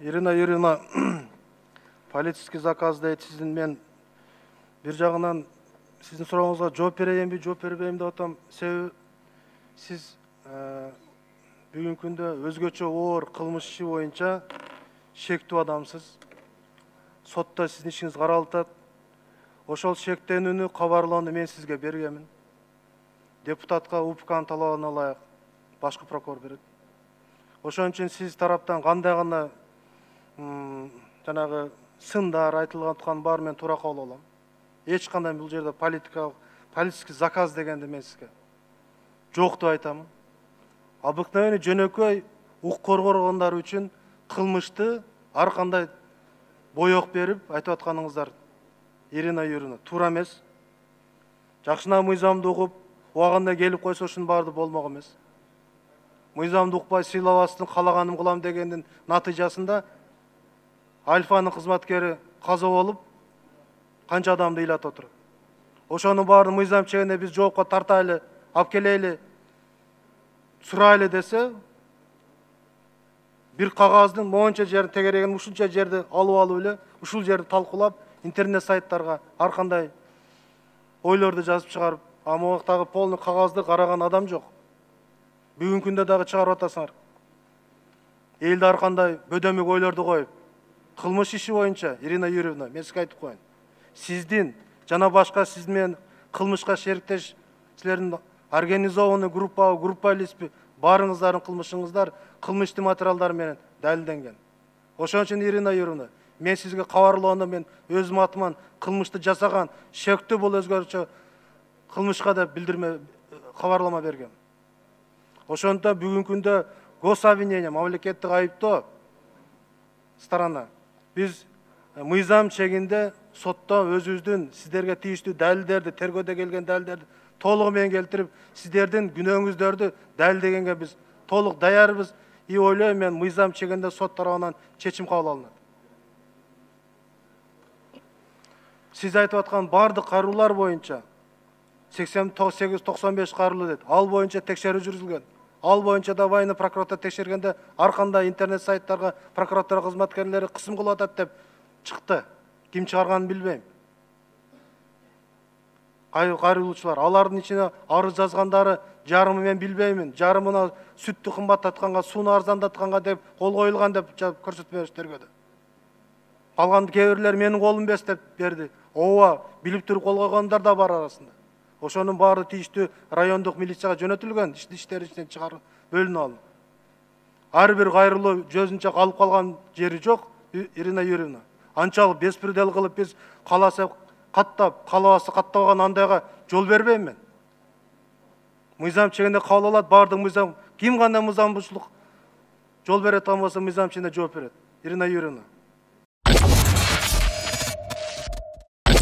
Ирина Юрьевна, политический заказ дейт сиздин, мен бир жагынан сиздин сурооңузга жооп берейинби, жооп бербейм деп атам. Себеби сиз бүгүнкү күндө өзгөчө оор кылмыш иши боюнча шектүү адамсыз. Сотто сиздин ишиңиз каралып атат. Ошол шектенүүнү, кабарлоону мен сизге бергенмин. Депутатка УПКнын талабына ылайык башкы прокурор берет. Ошон үчүн сиз тараптан кандай гана жанагы сындар айтылган туткан баары мен туура кабыл алам. Эч кандай бул жерде политический заказ дегенди мен сизге жок деп айтамын. Обыкновенный жөнөкөй укук коргогондар үчүн кылмышты ар кандай боек берип айтып атканыңыздар Ирина Юрьевна туура эмес. Жакшына мыйзамды угуп, убагында келип койсо ушунун баары болмок эмес. Мыйзамды укпай сыйлабастын калаганым кылам дегендин натыйжасында Альфанын кызматкери каза болуп, канча адамды ыйлатып отуруп. Ошонун баарын мыйзам чегинде биз жоопко тартайлы, алып келейли, сурайлы десе, бир кагаздын моунча жерин тегереген, ушунча жерди алып эле, ушул жерди талкуулап, интернет сайттарга ар кандай ойлорду жазып чыгарып, могуктагы полный кагазды караган адам жок. Бүгүнкү күндө дагы чыгарып атасыңар. Элди ар кандай бөдөмүк ойлорду коюп, кылмыш иши боюнча Ирина Юрьевна, мен сизге айтып коеюн. Сиздин жана башка сиз менен кылмышка шериктеш, силердин организованный группа илиспи, баарыңыздардын кылмышыңыздар кылмыштуу материалдар менен далилденген. Ошон үчүн Ирина Юрьевна, мен сизге кабарлоону мен өзүм атыман кылмышты жасаган шектүү бул өзгөчө кылмышка да билдирме кабарлама бергем. Ошондуктан бүгүнкү күндө гособвинение, мамлекеттик айыптоо сторона биз мыйзам чегинде сотто өзүбүздүн сиздерге тийиштүү далилдерди, тергөөдө келген далилдерди толугу менен келтирип, сиздердин күнөөңүздөрдү далилдегенге биз толук даярбыз. И ойлойм, мен мыйзам чегинде сот тарабынан чечим кабыл алынат. Сиз айтып аткан бардык кайрылуулар боюнча 88-95 кайрылуу дейт. Ал боюнча текшерүү жүргүзүлгөн. Ал боюнча да военный прокуратура текшергенде ар кандай интернет сайттарга прокуратура кызматкерлери кысым кылып атат деп чыкты. Ким чыгарганын билбейм. Кайрылуучулар, алардын ичине арыз жазгандары жарымы мен билбеймин. Жарымына сүттү кымбаттатканга, сууну арзандатканга деп кол коюлган деп көрсөтүп беришти тергөөдө. Калган кээ бирлер менин колум эмес деп берди. Ооба, билип туруп кол койгондар да бар арасында. Ошонун баары тийиштүү райондук милицияга жөнөтүлгөн, иштер ичинен чыгарып бөлүнүп алынып. Ар бир кайрылуу өзүнчө калып калган жери жок, Ирина Юрьевна. Анчалык беспредел кылып биз кааласа каттап, каалабаса каттабаган андайга жол бербейм мен. Мыйзам чегинде кабыл алат, бардык мыйзам, ким кандай мыйзам бузушулук жол берет болсо мыйзам чегинде жооп берет. Ирина Юрьевна.